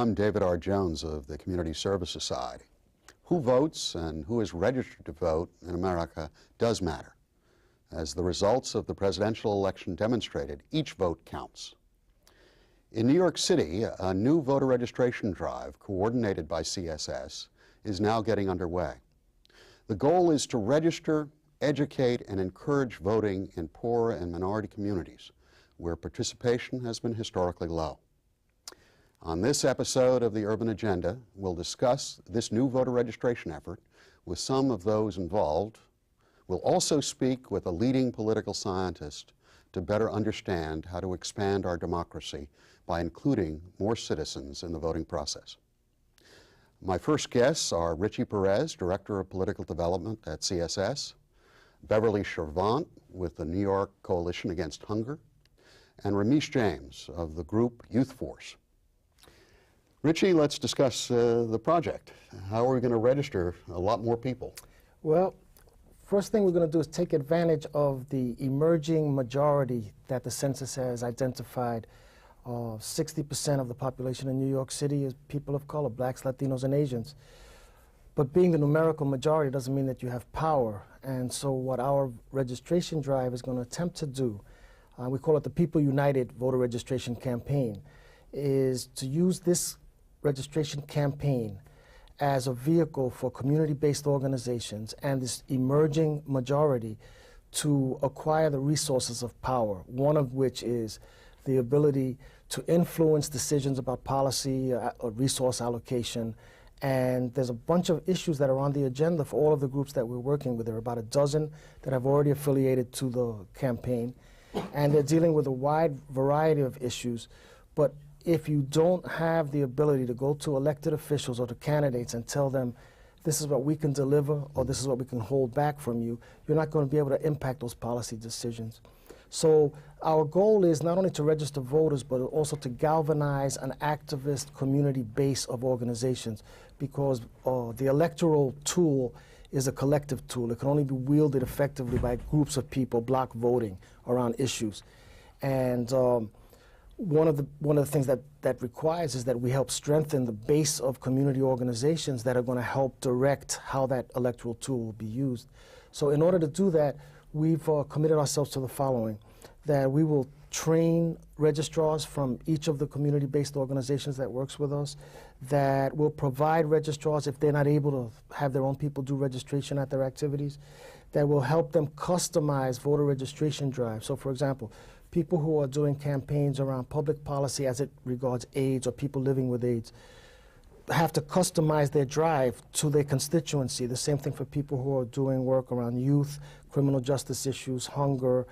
I'm David R. Jones of the Community Service Society. Who votes and who is registered to vote in America does matter. As the results of the presidential election demonstrated, each vote counts. In New York City, a new voter registration drive coordinated by CSS is now getting underway. The goal is to register, educate, and encourage voting in poor and minority communities where participation has been historically low. On this episode of the Urban Agenda, we'll discuss this new voter registration effort with some of those involved. We'll also speak with a leading political scientist to better understand how to expand our democracy by including more citizens in the voting process. My first guests are Richie Perez, Director of Political Development at CSS, Beverly Cheuvront with the New York Coalition Against Hunger, and Rameesh James of the group Youth Force. Richie, let's discuss the project. How are we going to register a lot more people? Well, first thing we're going to do is take advantage of the emerging majority that the census has identified. 60% of the population in New York City is people of color, blacks, Latinos, and Asians. But being the numerical majority doesn't mean that you have power. And so what our registration drive is going to attempt to do, we call it the People United Voter Registration Campaign, is to use this registration campaign as a vehicle for community-based organizations and this emerging majority to acquire the resources of power, one of which is the ability to influence decisions about policy or resource allocation. And there's a bunch of issues that are on the agenda for all of the groups that we're working with. There are about a dozen that have already affiliated to the campaign, and they're dealing with a wide variety of issues. But if you don't have the ability to go to elected officials or to candidates and tell them this is what we can deliver or this is what we can hold back from you, you're not going to be able to impact those policy decisions. So our goal is not only to register voters, but also to galvanize an activist community base of organizations, because the electoral tool is a collective tool. It can only be wielded effectively by groups of people block voting around issues. And one of the things that requires is that we help strengthen the base of community organizations that are going to help direct how that electoral tool will be used. So in order to do that, we've committed ourselves to the following: that we will train registrars from each of the community-based organizations that works with us, that will provide registrars if they're not able to have their own people do registration at their activities, that will help them customize voter registration drives. So for example, people who are doing campaigns around public policy as it regards AIDS or people living with AIDS have to customize their drive to their constituency. The same thing for people who are doing work around youth, criminal justice issues, hunger,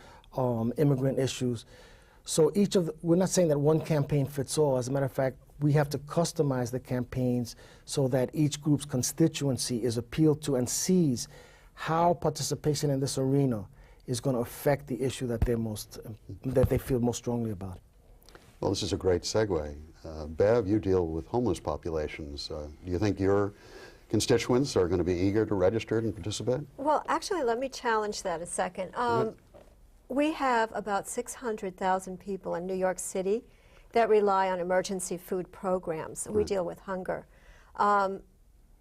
immigrant issues. So we're not saying that one campaign fits all. As a matter of fact, we have to customize the campaigns so that each group's constituency is appealed to and sees how participation in this arena is going to affect the issue that they feel most strongly about. Well, this is a great segue. Bev, you deal with homeless populations. Do you think your constituents are going to be eager to register and participate? Well, actually, let me challenge that a second. We have about 600,000 people in New York City that rely on emergency food programs. We deal with hunger.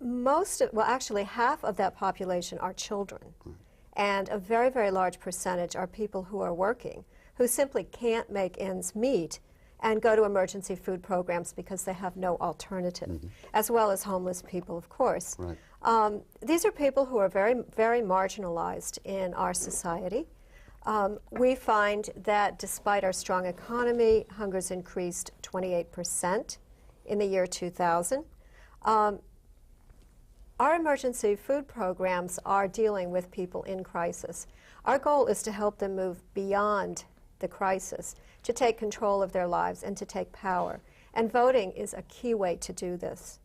Actually, half of that population are children. And a very, very large percentage are people who are working, who simply can't make ends meet and go to emergency food programs because they have no alternative, as well as homeless people, of course. Right. These are people who are very, very marginalized in our society. We find that despite our strong economy, hunger's increased 28% in the year 2000. Our emergency food programs are dealing with people in crisis. Our goal is to help them move beyond the crisis, to take control of their lives and to take power. And voting is a key way to do this.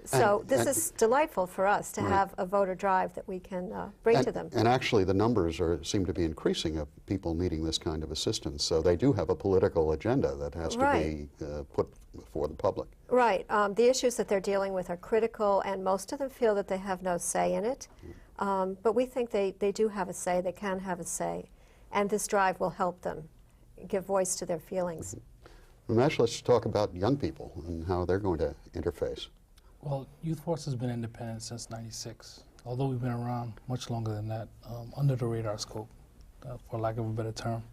So this is delightful for us to have a voter drive that we can bring to them. And actually the numbers seem to be increasing of people needing this kind of assistance. So they do have a political agenda that has to be put before the public. Right. The issues that they're dealing with are critical, and most of them feel that they have no say in it. But we think they do have a say, they can have a say, and this drive will help them give voice to their feelings. Ramesh, let's talk about young people and how they're going to interface. Well, Youth Force has been independent since '96, although we've been around much longer than that, under the radar scope, for lack of a better term.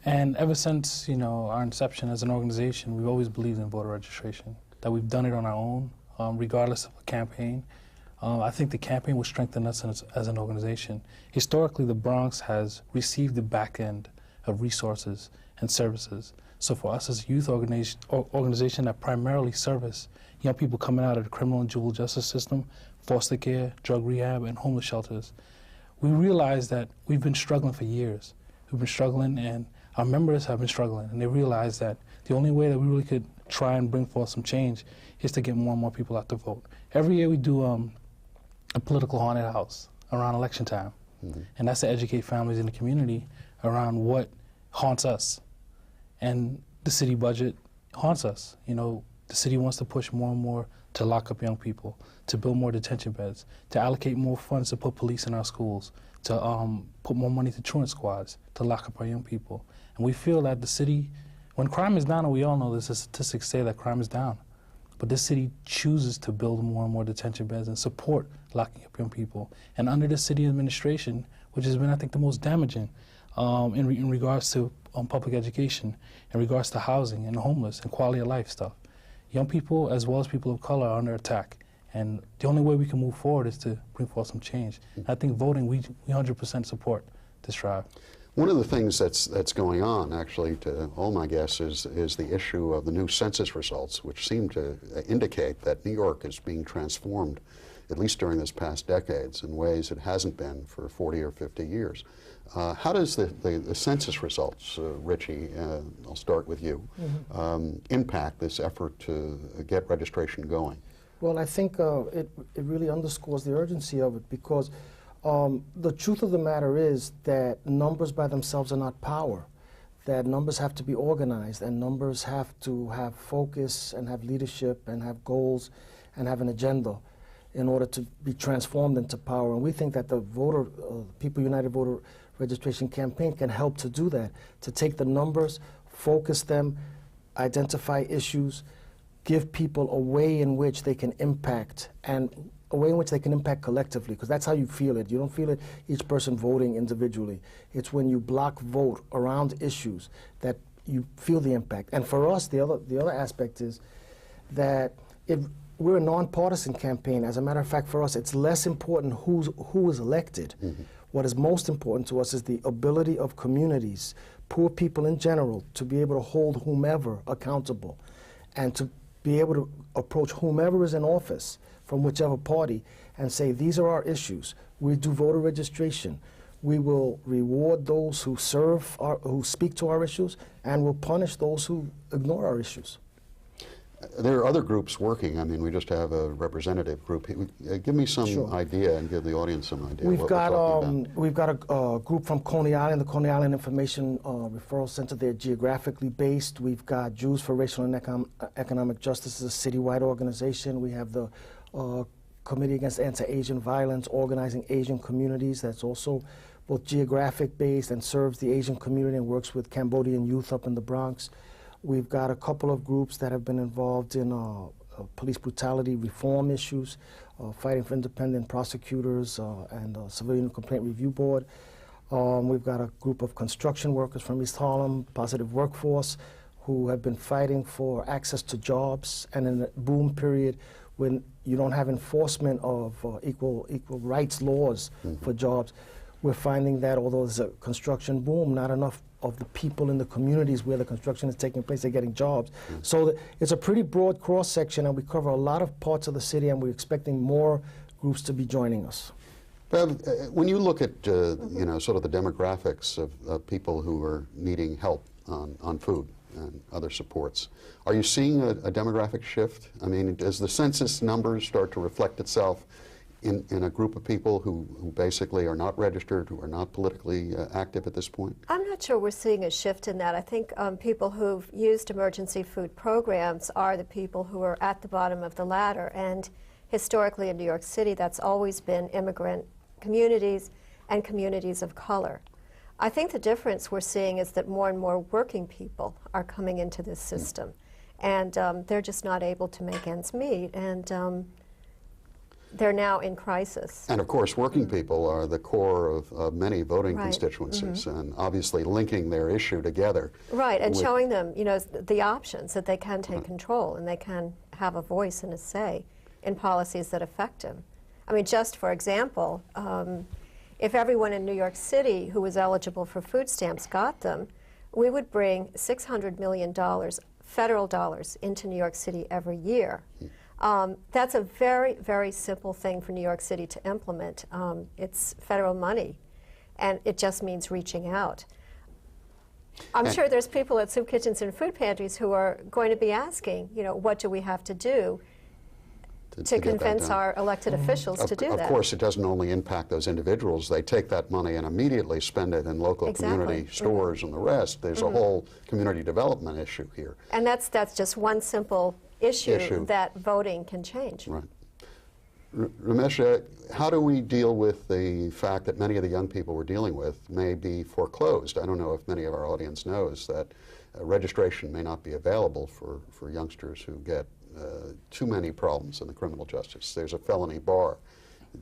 And ever since, our inception as an organization, we've always believed in voter registration, that we've done it on our own, regardless of a campaign. I think the campaign will strengthen us as an organization. Historically, the Bronx has received the back end of resources and services. So for us as a youth organization that primarily service young people coming out of the criminal and juvenile justice system, foster care, drug rehab, and homeless shelters, we realize that we've been struggling for years. We've been struggling, and our members have been struggling, and they realize that the only way that we really could try and bring forth some change is to get more and more people out to vote. Every year we do a political haunted house around election time, and that's to educate families in the community around what haunts us. And the city budget haunts us. The city wants to push more and more to lock up young people, to build more detention beds, to allocate more funds to put police in our schools, to put more money to truant squads, to lock up our young people. And we feel that the city, when crime is down, and we all know this, the statistics say that crime is down, but this city chooses to build more and more detention beds and support locking up young people. And under the city administration, which has been, I think, the most damaging in regards to public education, in regards to housing and homeless and quality of life stuff, young people as well as people of color are under attack. And the only way we can move forward is to bring forth some change. And I think voting, we 100% support this drive. One of the things that's going on, actually, to all my guess, is the issue of the new census results, which seem to indicate that New York is being transformed, at least during this past decades, in ways it hasn't been for 40 or 50 years. How does the census results, Richie, I'll start with you, impact this effort to get registration going? Well, I think it really underscores the urgency of it, because the truth of the matter is that numbers by themselves are not power, that numbers have to be organized, and numbers have to have focus and have leadership and have goals and have an agenda in order to be transformed into power. And we think that the People United Voter Registration Campaign can help to do that, to take the numbers, focus them, identify issues, give people a way in which they can impact, and a way in which they can impact collectively, because that's how you feel it. You don't feel it each person voting individually. It's when you block vote around issues that you feel the impact. And for us, the other aspect is that we're a nonpartisan campaign. As a matter of fact, for us, it's less important who is elected. What is most important to us is the ability of communities, poor people in general, to be able to hold whomever accountable, and to be able to approach whomever is in office from whichever party and say, these are our issues. We do voter registration. We will reward those who who speak to our issues, and will punish those who ignore our issues. There are other groups working. I mean, we just have a representative group. Give me some idea, and give the audience some idea. We've got a group from Coney Island, the Coney Island Information Referral Center. They're geographically based. We've got Jews for Racial and Economic Justice, is a citywide organization. We have the Committee Against Anti-Asian Violence, organizing Asian communities. That's also both geographic based and serves the Asian community and works with Cambodian youth up in the Bronx. We've got a couple of groups that have been involved in police brutality reform issues, fighting for independent prosecutors and Civilian Complaint Review Board. We've got a group of construction workers from East Harlem, Positive Workforce, who have been fighting for access to jobs. And in the boom period, when you don't have enforcement of equal rights laws for jobs, we're finding that although there's a construction boom, not enough of the people in the communities where the construction is taking place are getting jobs. So it's a pretty broad cross-section, and we cover a lot of parts of the city, and we're expecting more groups to be joining us. Bev, when you look at sort of the demographics of people who are needing help on food and other supports, are you seeing a demographic shift? I mean, does the census numbers start to reflect itself in a group of people who basically are not registered, who are not politically active at this point? I'm not sure we're seeing a shift in that. I think people who've used emergency food programs are the people who are at the bottom of the ladder. And historically in New York City, that's always been immigrant communities and communities of color. I think the difference we're seeing is that more and more working people are coming into this system, and they're just not able to make ends meet, and they're now in crisis. And of course, working people are the core of many voting Right. constituencies, and obviously linking their issue together. Right, and with- showing them, you know, the options that they can take control and they can have a voice and a say in policies that affect them. I mean, just for example, if everyone in New York City who was eligible for food stamps got them, we would bring $600 million federal dollars into New York City every year. That's a very, very simple thing for New York City to implement. It's federal money, and it just means reaching out. I'm sure there's people at soup kitchens and food pantries who are going to be asking, you know, what do we have to do to get that convince done. our elected officials to do Of that? course, it doesn't only impact those individuals. They take that money and immediately spend it in local Exactly. community stores and the rest. There's a whole community development issue here. And that's just one simple issue that voting can change. Right. Ramesh, how do we deal with the fact that many of the young people we're dealing with may be foreclosed? I don't know if many of our audience knows that registration may not be available for youngsters who get too many problems in the criminal justice. There's a felony bar.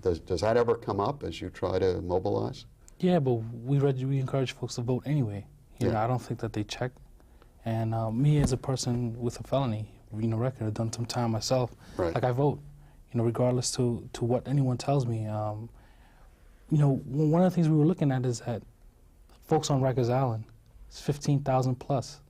Does that ever come up as you try to mobilize? Yeah, but we encourage folks to vote anyway. You know, Yeah. I don't think that they check. And me as a person with a felony, you know, record, I've done some time myself. Right. Like I vote, you know, regardless to what anyone tells me. You know, one of the things we were looking at is that folks on Rikers Island, it's 15,000 plus.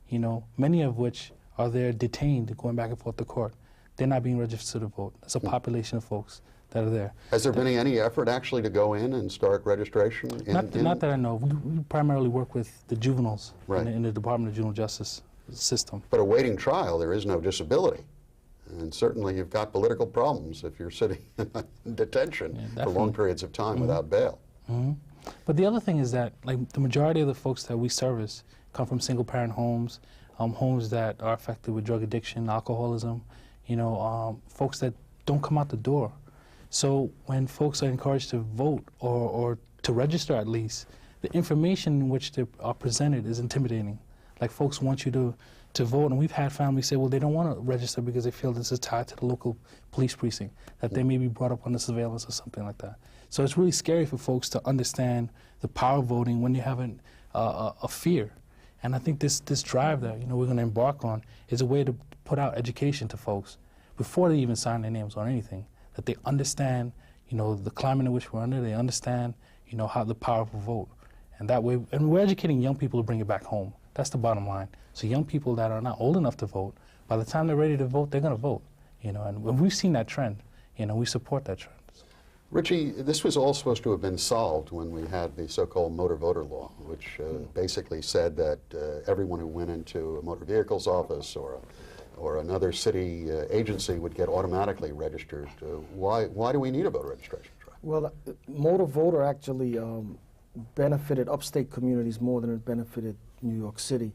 You know, many of which are there detained, going back and forth to court. They're not being registered to vote. That's a population of folks that are there. Has there been any effort actually to go in and start registration? Not that I know. We primarily work with the juveniles Right. in the Department of Juvenile Justice system. But awaiting trial, there is no disability. And certainly you've got political problems if you're sitting in detention for long periods of time without bail. But the other thing is that, like, the majority of the folks that we service come from single-parent homes, homes that are affected with drug addiction, alcoholism, you know, folks that don't come out the door. So when folks are encouraged to vote or to register at least, the information in which they are presented is intimidating. Like, folks want you to vote, and we've had families say, well, they don't want to register because they feel this is tied to the local police precinct, that they may be brought up under surveillance or something like that. So it's really scary for folks to understand the power of voting when you have a fear. And I think this drive that, you know, we're going to embark on is a way to put out education to folks before they even sign their names on anything, that they understand, you know, the climate in which we're under, they understand, you know, how the power of a vote. And that way, and we're educating young people to bring it back home. That's the bottom line. So young people that are not old enough to vote, by the time they're ready to vote, they're going to vote, you know, and we've seen that trend, you know, we support that trend. Richie, this was all supposed to have been solved when we had the so-called motor voter law, which basically said that everyone who went into a motor vehicles office or another city agency would get automatically registered. Why do we need a voter registration drive? Well, motor voter actually benefited upstate communities more than it benefited New York City.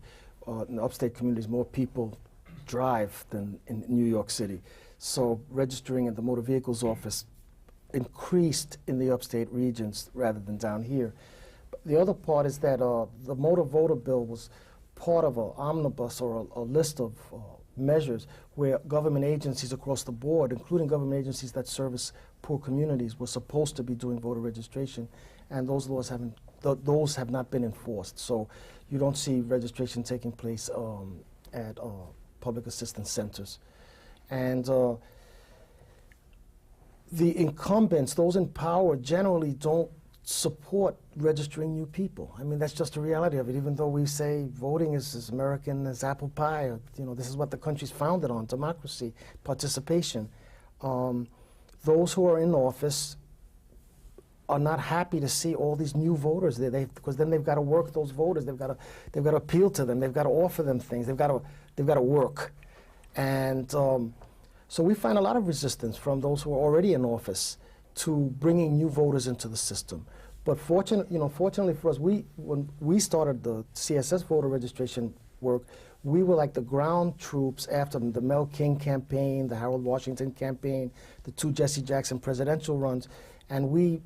In upstate communities, more people drive than in New York City. So registering at the motor vehicles office increased in the upstate regions rather than down here. But the other part is that the motor voter bill was part of an omnibus or a list of measures where government agencies across the board, including government agencies that service poor communities, were supposed to be doing voter registration, and those laws those have not been enforced. So you don't see registration taking place at public assistance centers. And the incumbents, those in power, generally don't support registering new people. I mean, that's just the reality of it. Even though we say voting is as American as apple pie, or, you know, this is what the country's founded on, democracy, participation. Those who are in office are not happy to see all these new voters there, because then they've got to work those voters. They've got to appeal to them. They've got to offer them things. They've got to work, and so we find a lot of resistance from those who are already in office to bringing new voters into the system. But fortunately for us, when we started the CSS voter registration work, we were like the ground troops after the Mel King campaign, the Harold Washington campaign, the 2 Jesse Jackson presidential runs, and we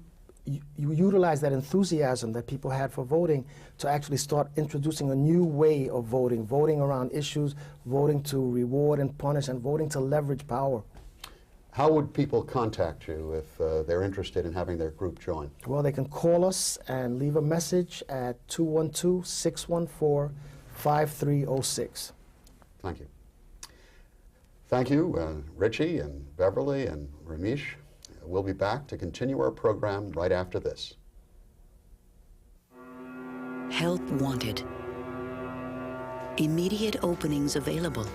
you utilize that enthusiasm that people had for voting to actually start introducing a new way of voting, voting around issues, voting to reward and punish, and voting to leverage power. How would people contact you if they're interested in having their group join? Well, they can call us and leave a message at 212-614-5306. Thank you. Thank you, Richie and Beverly and Rameesh. We'll be back to continue our program right after this. Help wanted. Immediate openings available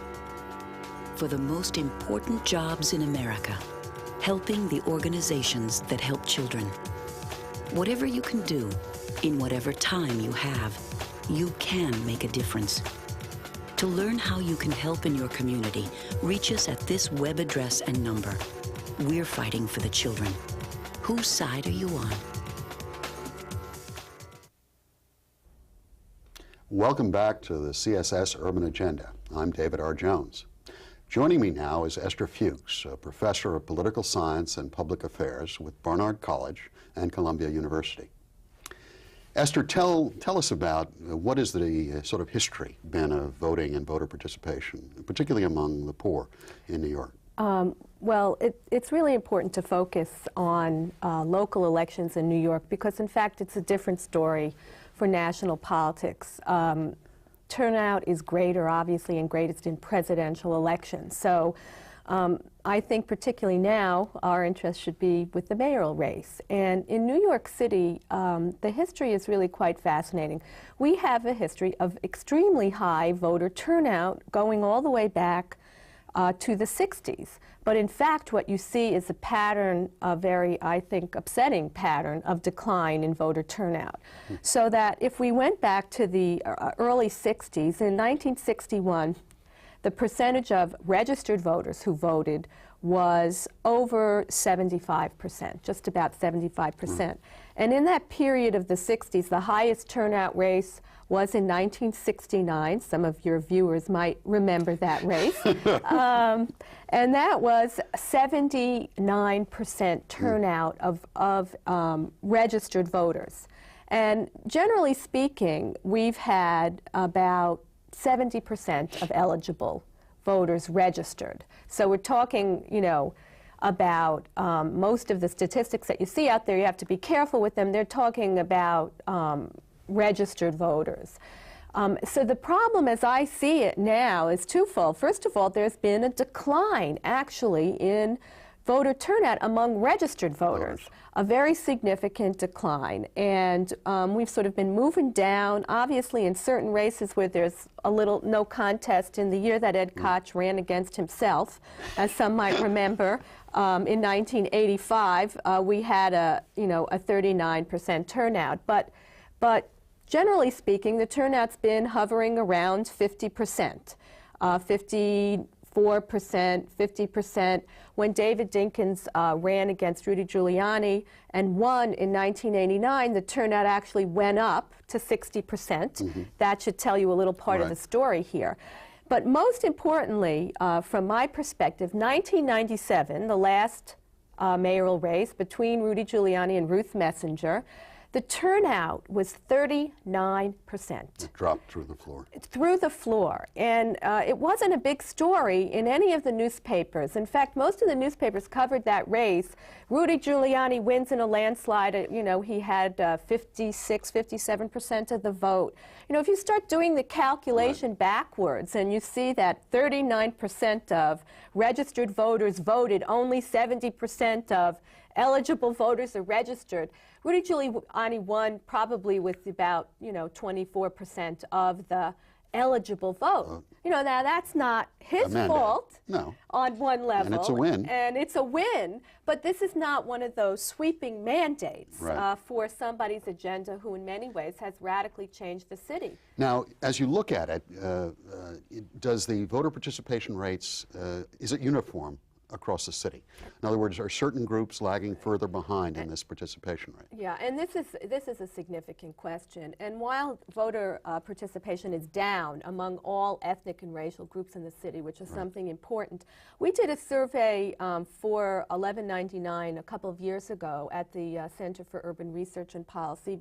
for the most important jobs in America, helping the organizations that help children. Whatever you can do, in whatever time you have, you can make a difference. To learn how you can help in your community, reach us at this web address and number. We're fighting for the children. Whose side are you on? Welcome back to the CSS Urban Agenda. I'm David R. Jones. Joining me now is Esther Fuchs, a professor of political science and public affairs with Barnard College and Columbia University. Esther, tell us about what is the sort of history been of voting and voter participation, particularly among the poor in New York. Well, it's really important to focus on local elections in New York because, in fact, it's a different story for national politics. Turnout is greater, obviously, and greatest in presidential elections. So I think particularly now our interest should be with the mayoral race. And in New York City, the history is really quite fascinating. We have a history of extremely high voter turnout going all the way back to the 60s. But in fact, what you see is a pattern, a very, I think, upsetting pattern of decline in voter turnout. So that if we went back to the early 60s, in 1961, the percentage of registered voters who voted was over 75%, just about 75%. And in that period of the 60s, the highest turnout race was in 1969. Some of your viewers might remember that race. And that was 79% turnout of registered voters. And generally speaking, we've had about 70% of eligible voters registered. So we're talking, you know, about most of the statistics that you see out there. You have to be careful with them. They're talking about registered voters. So the problem as I see it now is twofold. First of all, there's been a decline actually in voter turnout among registered voters, a very significant decline. And we've sort of been moving down, obviously in certain races where there's a little no contest. In the year that Ed Koch ran against himself, as some might remember, in 1985, we had a 39% turnout. But generally speaking, the turnout's been hovering around 50%, 54%, 50%. When David Dinkins ran against Rudy Giuliani and won in 1989, the turnout actually went up to 60%. That should tell you a little part of the story here. But most importantly, from my perspective, 1997, the last mayoral race between Rudy Giuliani and Ruth Messinger, the turnout was 39%. It dropped through the floor. Through the floor. And it wasn't a big story in any of the newspapers. In fact, most of the newspapers covered that race. Rudy Giuliani wins in a landslide. You know, he had 56, 57% of the vote. You know, if you start doing the calculation backwards and you see that 39% of registered voters voted, only 70% of eligible voters are registered. Rudy Giuliani won probably with about, 24% of the eligible vote. Now that's not his fault on one level. And it's a win. And it's a win, but this is not one of those sweeping mandates for somebody's agenda who in many ways has radically changed the city. Now, as you look at it, does the voter participation rates, is it uniform across the city? In other words, are certain groups lagging further behind in this participation rate? Yeah, and this is a significant question. And while voter participation is down among all ethnic and racial groups in the city, which is something important, we did a survey for 1199 a couple of years ago at the Center for Urban Research and Policy.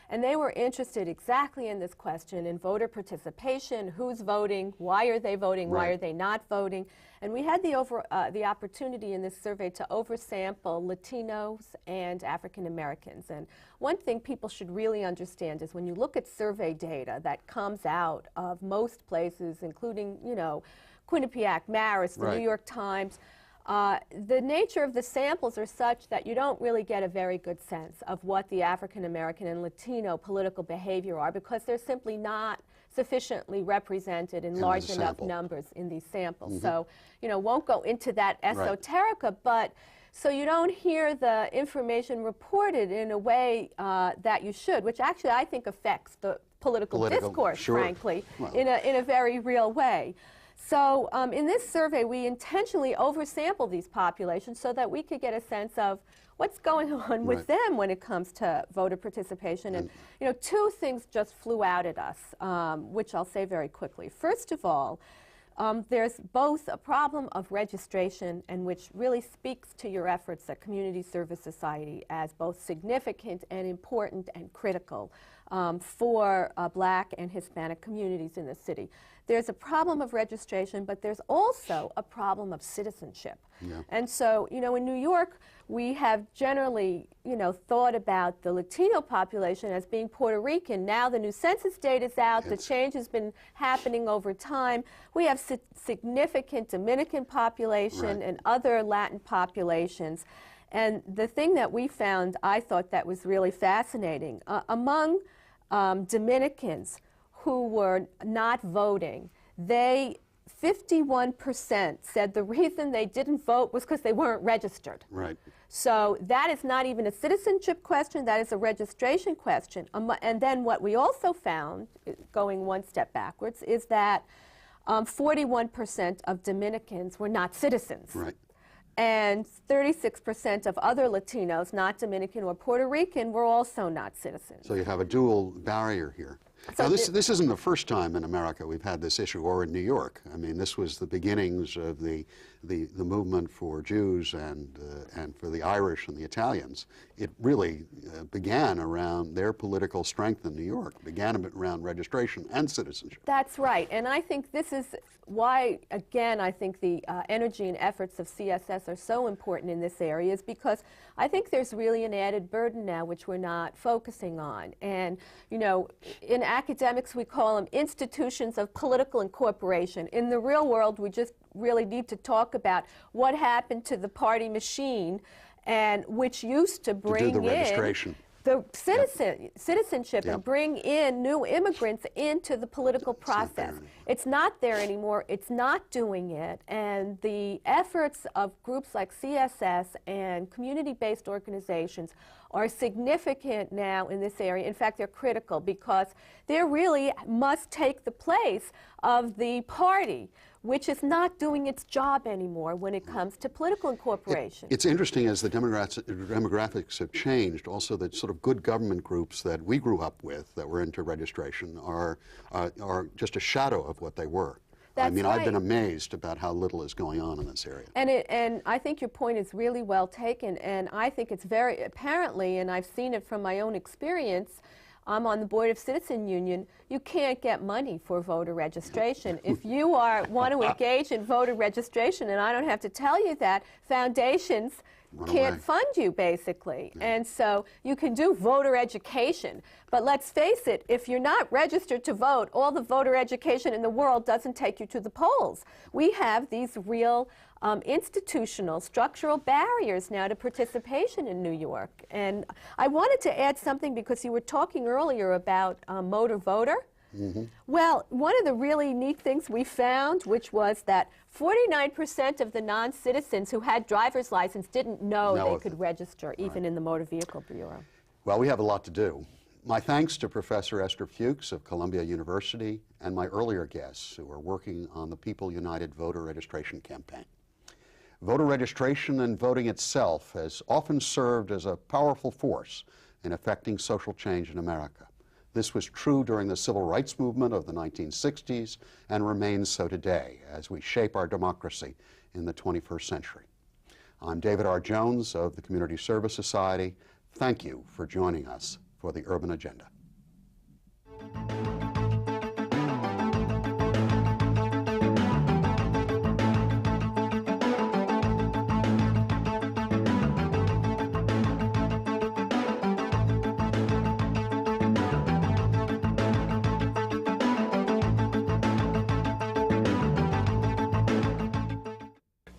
And they were interested exactly in this question, in voter participation, who's voting, why are they voting, why are they not voting. And we had the opportunity in this survey to oversample Latinos and African Americans. And one thing people should really understand is when you look at survey data that comes out of most places, including, you know, Quinnipiac, Marist, the New York Times, the nature of the samples are such that you don't really get a very good sense of what the African American and Latino political behavior are, because they're simply not sufficiently represented in large enough numbers in these samples. So, you know, won't go into that esoterica, but so you don't hear the information reported in a way that you should, which actually I think affects the political discourse, frankly, in a very real way. So in this survey, we intentionally oversampled these populations so that we could get a sense of what's going on with them when it comes to voter participation. And, you know, two things just flew out at us, which I'll say very quickly. First of all, there's both a problem of registration, and which really speaks to your efforts at Community Service Society as both significant and important and critical for Black and Hispanic communities in the city. There's a problem of registration, but there's also a problem of citizenship. And so, you know, in New York, we have generally, you know, thought about the Latino population as being Puerto Rican. Now the new census data is out. The change has been happening over time. We have significant Dominican population and other Latin populations. And the thing that we found, I thought that was really fascinating, among Dominicans who were not voting, 51% said the reason they didn't vote was because they weren't registered. So that is not even a citizenship question, that is a registration question. And then what we also found, going one step backwards, is that 41% of Dominicans were not citizens. And 36% of other Latinos, not Dominican or Puerto Rican, were also not citizens. So you have a dual barrier here. So now, this isn't the first time in America we've had this issue, or in New York. I mean, this was the beginnings of the movement for Jews and for the Irish and the Italians. It really began around their political strength in New York, began around registration and citizenship. That's right, and I think this is why, again, I think the energy and efforts of CSS are so important in this area, is because I think there's really an added burden now which we're not focusing on. And, you know, in academics we call them institutions of political incorporation. In the real world, we just really need to talk about what happened to the party machine, and which used to bring the registration. The citizenship and bring in new immigrants into the political process. It's not there anymore. It's not doing it. And the efforts of groups like CSS and community-based organizations are significant now in this area. In fact, they're critical because they really must take the place of the party, which is not doing its job anymore when it comes to political incorporation. It's interesting, as the demographics have changed, also that sort of good government groups that we grew up with that were into registration are just a shadow of what they were. I mean, I've been amazed about how little is going on in this area. And I think your point is really well taken, and I think it's very, apparently, and I've seen it from my own experience, I'm on the board of Citizen Union, you can't get money for voter registration. If you want to engage in voter registration, and I don't have to tell you that, foundations can't fund you, basically. And so you can do voter education. But let's face it, if you're not registered to vote, all the voter education in the world doesn't take you to the polls. We have these real institutional, structural barriers now to participation in New York. And I wanted to add something because you were talking earlier about motor voter. Well, one of the really neat things we found, which was that 49% of the non-citizens who had driver's license didn't know they could register, even in the Motor Vehicle Bureau. Well, we have a lot to do. My thanks to Professor Esther Fuchs of Columbia University and my earlier guests who are working on the People United voter registration campaign. Voter registration and voting itself has often served as a powerful force in affecting social change in America. This was true during the civil rights movement of the 1960s and remains so today as we shape our democracy in the 21st century. I'm David R. Jones of the Community Service Society. Thank you for joining us for the Urban Agenda.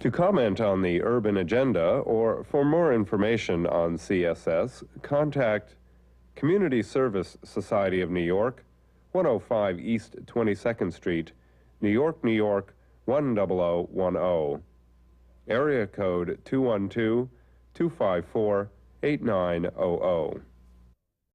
To comment on the Urban Agenda or for more information on CSS, contact Community Service Society of New York, 105 East 22nd Street, New York, New York, 10010. Area code 212-254-8900.